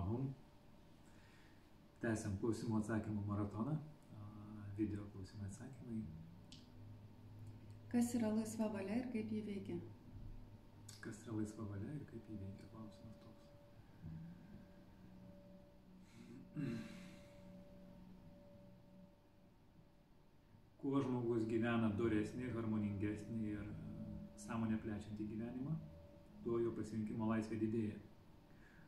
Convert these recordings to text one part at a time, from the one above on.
Ahum. Tęsiam klausimų atsakymų maratoną. Video klausimai atsakymai. Kas yra laisva valia ir kaip jį veikia? Kas yra laisva valia ir kaip jį veikia? Klausimas toks. Kuo žmogus gyvena doresnį, harmoningesnį ir sąmonę plečiantį gyvenimą, tuo jo pasirinkimo laisvė didėja.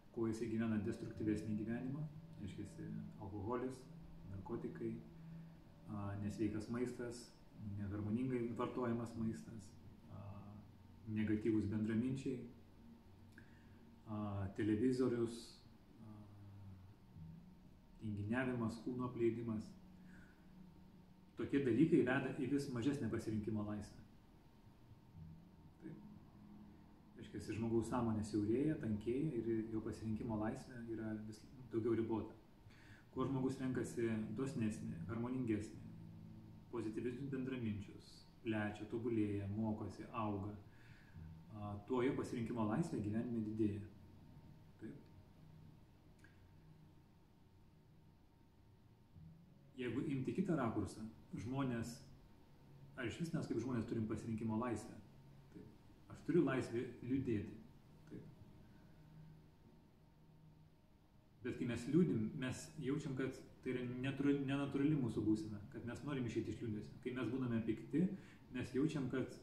Kuo jisai gyvena destruktyvesnį gyvenimą, reiškia alkoholis, narkotikai, nesveikas maistas, neharmoningai vartojamas maistas, negatyvūs bendraminčiai, televizorius, tinginiavimas, kūno apleidimas. Tokie dalykai veda į vis mažesnę pasirinkimo laisvę. Taip. Reiškia, žmogaus sąmonė siaurėja, tankėja ir jo pasirinkimo laisvė yra vis daugiau ribota. Kuo žmogus renkasi dosnesnį, harmoningesnį, pozityvius bendraminčius, plečia, tobulėja, mokosi, auga, tuo jo pasirinkimo laisvė gyvenime didėja. Taip. Jeigu imti kitą rakursą, žmonės, ar iš vis mes kaip žmonės turim pasirinkimo laisvę? Taip. Aš turiu laisvę liūdėti. Taip. Bet kai mes liūdim, mes jaučiam, kad tai yra nenatūrali mūsų būsena, kad mes norim išeiti iš liūdesio. Kai mes būname pikti, mes jaučiam, kad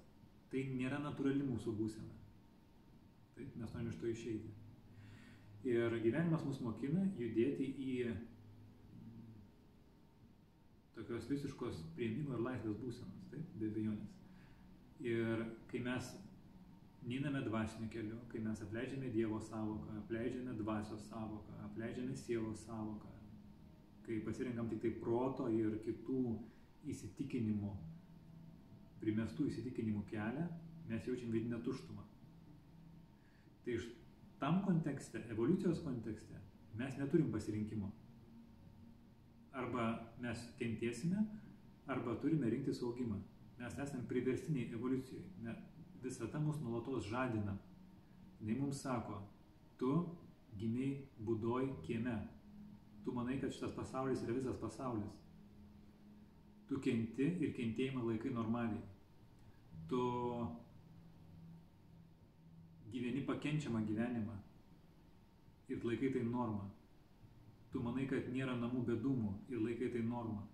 tai nėra natūrali mūsų būsena. Taip, mes norim iš to išeiti. Ir gyvenimas mus mokina judėti į tokios visiškos priėmimo ir laisvės būsenos, taip, be abejonės. Ir kai mes neiname dvasiniu keliu, kai mes apleidžiame Dievo sąvoką, apleidžiame dvasios sąvoką, apleidžiame sielos sąvoką, kai pasirenkam tik tai proto ir kitų įsitikinimų, primestų įsitikinimų kelią, mes jaučiam vidinę tuštumą. Tai iš tam kontekste, evoliucijos kontekste, mes neturim pasirinkimo. Arba mes kentėsime, arba turime rinktis augimą. Mes esame priverstiniai evoliucijoje. Visata mus nuolatos žadina. Jis mums sako, tu gimiai būdoj kieme. Tu manai, kad šitas pasaulis yra visas pasaulis. Tu kenti ir kentėjimą laikai normaliai. Tu gyveni pakenčiamą gyvenimą ir laikai tai norma. Tu manai, kad nėra namų be dūmų ir laikai tai norma.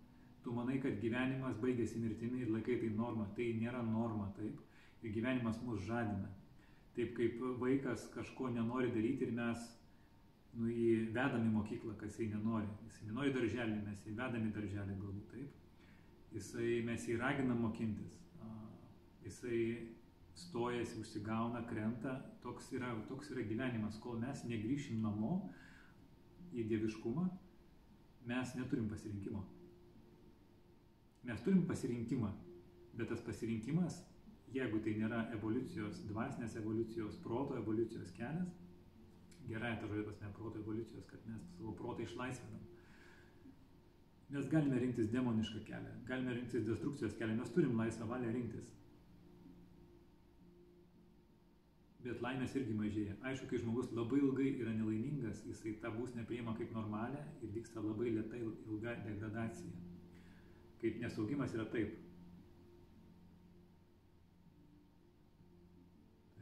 Tu manai, kad gyvenimas baigėsi mirtimi ir laikai tai norma. Tai nėra norma, taip. Ir gyvenimas mus žadina. Taip kaip vaikas kažko nenori daryti ir mes jį vedam į mokyklą, kad jisai nenori. Jisai nenori darželį, mes jį vedam į darželį galbūt, taip. Mes jį raginam mokintis. Jisai stojasi, užsigauna, krenta. Toks yra gyvenimas. Kol mes negrįšim namo į dieviškumą, mes neturim pasirinkimo. Mes turim pasirinkimą, bet tas pasirinkimas, jeigu tai nėra evoliucijos, dvasinės evoliucijos, proto evoliucijos kelias, gerąja ta žodžio prasme proto evoliucijos, kad mes savo protą išlaisvinam. Mes galime rinktis demonišką kelią, galime rinktis destrukcijos kelią, mes turim laisvą valią rinktis. Bet laimės irgi mažėja. Aišku, kai žmogus labai ilgai yra nelaimingas, jisai tą būseną priima kaip normalią ir vyksta labai lėta ilga degradacija. Kaip nesaugimas yra taip.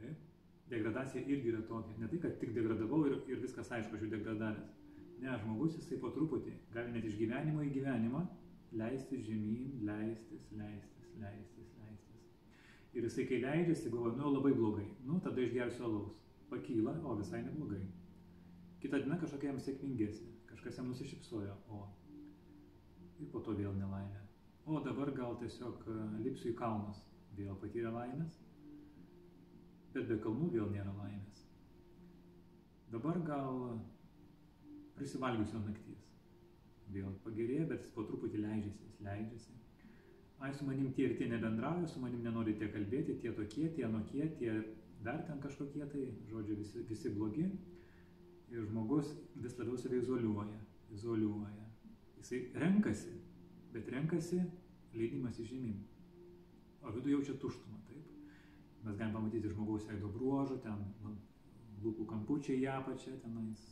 Taip. Degradacija irgi yra tokia. Ne tai, kad tik degradavau ir viskas aišku, aš jau degradavęs. Ne, žmogus jisai po truputį gali net iš gyvenimo į gyvenimą leistis žemyn, leistis. Ir jisai, kai leidžiasi, galvoja, labai blogai. Tada išgersiu alaus. Pakyla, o visai neblogai. Kita diena kažkokia jam sėkmingesnė. Kažkas jam nusišypsojo, ir po to vėl nelaimė. O dabar gal tiesiog lipsiu į kalnus. Vėl patyrė laimės. Bet be kalnų vėl nėra laimės. Dabar gal prisivalgysiu nakties. Vėl pagerėja, bet jis po truputį leidžiasi. Ai, su manim tie ir tie nebendrauja, su manim nenori tie kalbėti, tie tokie, tie anokie, tie dar ten kažkokie, tai, žodžiu, visi blogi. Ir žmogus vis labiau save izoliuoja. Jisai renkasi, bet renkasi leidimas į žemyn. O viduje jaučia tuštumą, taip. Mes galim pamatyti žmogaus veido bruožų, ten lūpų kampučiai į apačią, tenais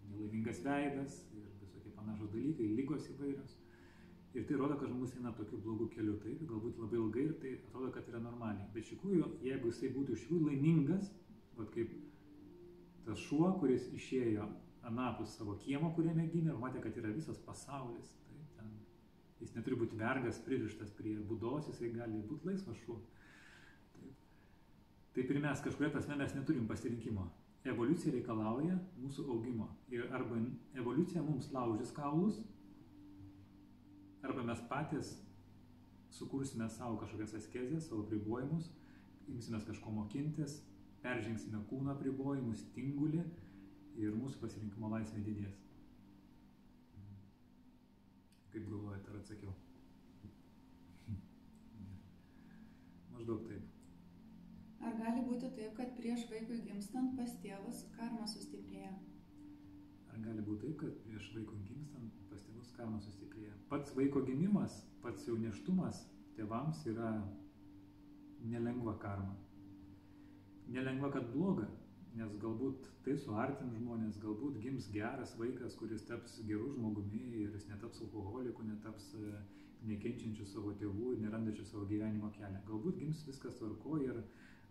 nelaimingas veidas ir visokie panašus dalykai, lygos įvairios. Ir tai rodo, kad žmogus eina tokiu blogu keliu, taip, galbūt labai ilgai ir tai atrodo, kad yra normaliai. Bet iš tikrųjų, jeigu jisai būtų iš tikrųjų laimingas, vat kaip tas šuo, kuris išėjo anapus savo kiemo, kuriame gimė, ir matė, kad yra visas pasaulis, taip, ten, jis neturi būti vergas, pririštas prie būdos, jisai gali būti laisvas šuo. Taip ir mes kažkuria prasme mes neturim pasirinkimo. Evoliucija reikalauja mūsų augimo. Ir arba evoliucija mums laužys kaulus, arba mes patys sukursime savo kažkokias askezės, savo apribojimus, imsimės kažko mokintis, peržengsime kūno apribojimus, tingulį ir mūsų pasirinkimo laisvė didės. Kaip galvojate, ar atsakiau? Maždaug taip. Ar gali būti taip, kad prieš vaikui gimstant pas tėvus karma sustiprėja? Ar gali būti taip, kad prieš vaikui gimstant pas tėvus karma sustiprėja? Pats vaiko gimimas, pats jau nėštumas tėvams yra nelengva karma. Nelengva, kad bloga, nes galbūt tai suartins žmonės, galbūt gims geras vaikas, kuris taps gerų žmogumi ir jis netaps alkoholiku, netaps nekenčiančių savo tėvų ir nerandančių savo gyvenimo kelią. Galbūt gims viskas tvarko ir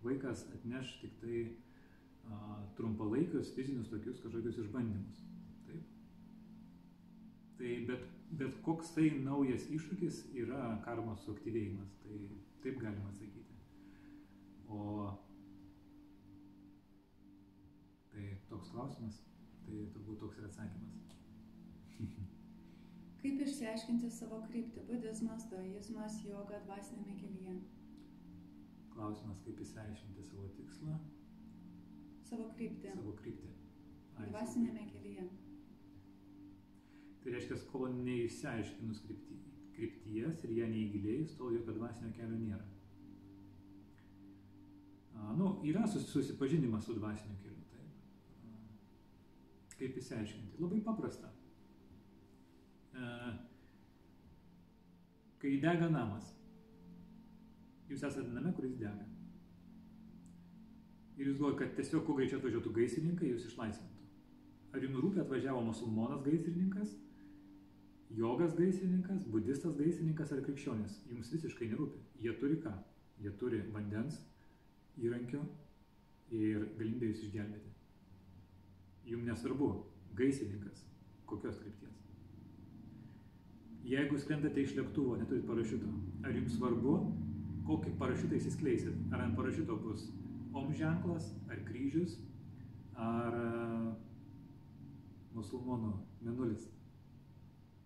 vaikas atneš tik tai trumpalaikius fizinius tokius kažkokius išbandymus. Taip. Tai bet koks tai naujas iššūkis yra karmos suaktyvėjimas. Tai taip galima atsakyti. O tai toks klausimas, tai turbūt toks ir atsakymas. Kaip išsiaiškinti savo kryptį? Budizmas, daizmas, joga dvasinėme kelyje. Klausimas, kaip išsiaiškinti savo tikslą? Savo kryptį. Savo kryptį. Dvasinėme kelyje. Tai reiškia, kol neišsiaiškinus krypties ir ją neįgilėjus, tol jokio dvasinio kelio nėra. Yra susipažinimas su dvasiniu keliu. Taip. Kaip išsiaiškinti? Labai paprasta. Kai dega namas, jūs esate name, kuris dega. Ir jūs galvojate, kad tiesiog kuo greičiau atvažiuotų gaisrininkai, jūs išlaisvintų. Ar jums rūpi atvažiavo musulmonas gaisrininkas, jogas gaisrininkas, budistas gaisrininkas ar krikščionis? Jums visiškai nerūpi. Jie turi ką? Jie turi vandens, įrankių ir galimybę jūs išgelbėti. Jums nesvarbu, gaisrininkas, kokios krypties. Jeigu skrendate iš lėktuvo, neturit parašiuto, ar jums svarbu, kokį parašiutą įsiskleisit? Ar ant parašiuto bus Om ženklas, ar kryžius, ar musulmonų mėnulis?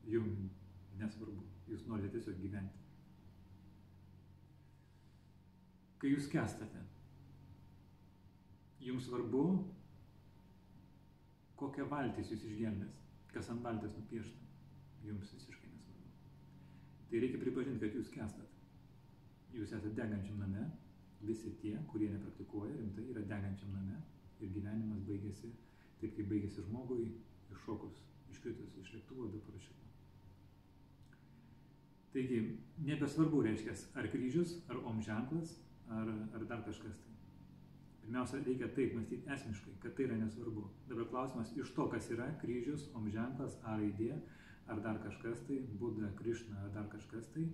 Jums nesvarbu, jūs norite tiesiog gyventi. Kai jūs skęstate, jums svarbu, kokią valtis jūs išgelbės, kas ant valties nupiešta. Jums visiškai nesvarbu. Tai reikia pripažinti, kad jūs skęstat. Jūs esate degančiam name, visi tie, kurie nepraktikuoja rimtai, yra degančiam name ir gyvenimas baigėsi taip, kaip baigėsi žmogui iššokus, iškritus iš lėktuvo be parašiuto. Taigi, nebesvarbu reiškia, ar kryžius, ar om ženklas, ar dar kažkas tai. Pirmiausia, reikia taip mąstyti esmiškai, kad tai yra nesvarbu. Dabar klausimas, iš to, kas yra kryžius, om ženklas, A raidė, ar dar kažkas tai, Buda, Krišna, ar dar kažkas tai,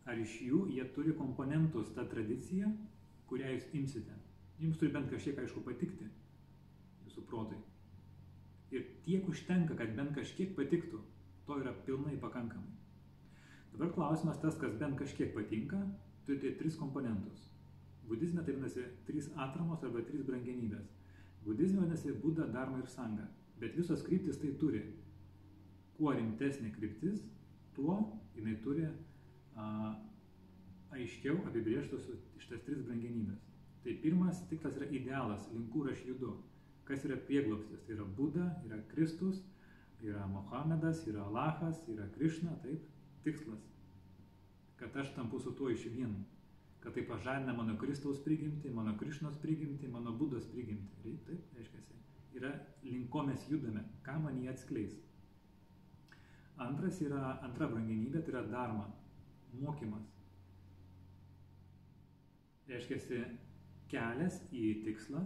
ar iš jų jie turi komponentus, tą tradiciją, kurią jūs imsite. Jums turi bent kažkiek, aišku, patikti jūsų protui. Ir tiek užtenka, kad bent kažkiek patiktų, to yra pilnai pakankamai. Dabar klausimas tas, kas bent kažkiek patinka, turi 3 komponentus. Budizme tai vadinasi 3 atramos arba 3 brangenybės. Budizme vadinasi Buda, Dharma ir Sanga. Bet visos kryptis tai turi. Kuo rimtesnė kryptis, tuo jinai turi aiškiau apibrėžtos šitas 3 brangenybės. Tai pirmas tikslas yra idealas, link kur aš judu. Kas yra prieglobstis? Tai yra Buda, yra Kristus, yra Mohamedas, yra Alachas, yra Krišna, taip, tikslas. Kad aš tampu su tuo iš vienu. Kad tai pažadina mano Kristaus prigimtį, mano Krišnos prigimtį, mano Budos prigimtį. Taip, reiškia, yra link ko mes judame, ką man jie atskleis. Antra brangenybė, tai yra dharma, mokymas. Reiškia, kelias į tikslą,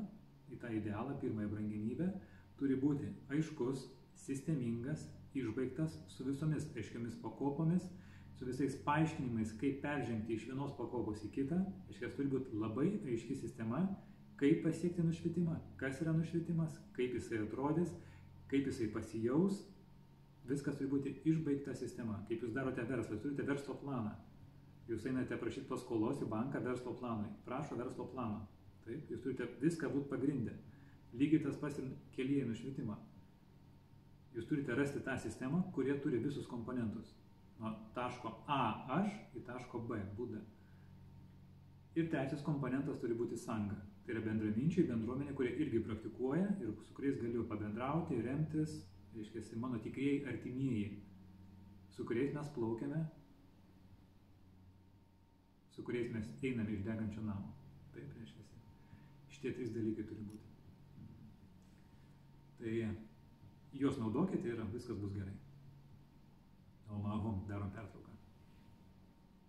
į tą idealą, pirmąją brangenybę, turi būti aiškus, sistemingas, išbaigtas, su visomis aiškiamis pakopomis, su visais paaiškinimais, kaip peržengti iš vienos pakopos į kitą. Reiškia, turi būti labai aiški sistema, kaip pasiekti nušvitimą, kas yra nušvitimas, kaip jisai atrodys, kaip jisai pasijaus. Viskas turi būti išbaigta sistema. Kaip jūs darote verslą, jūs turite verslo planą. Jūs einate prašyti paskolos į banką verslo planui. Prašo verslo plano. Taip, jūs turite viską būti pagrindę. Lygiai tas pats ir kelyje į nušvitimą. Jūs turite rasti tą sistemą, kurie turi visus komponentus. Nuo taško A aš į taško B būdą. Ir trečias komponentas turi būti sanga. Tai yra bendraminčiai, bendruomenė, kurie irgi praktikuoja ir su kuriais galiu pabendrauti, remtis, reiškia, mano tikrieji artimieji, su kuriais mes plaukiame, su kuriais mes einame iš degančio namo. Taip, reiškia, šitie 3 dalykai turi būti. Tai juos naudokite ir viskas bus gerai.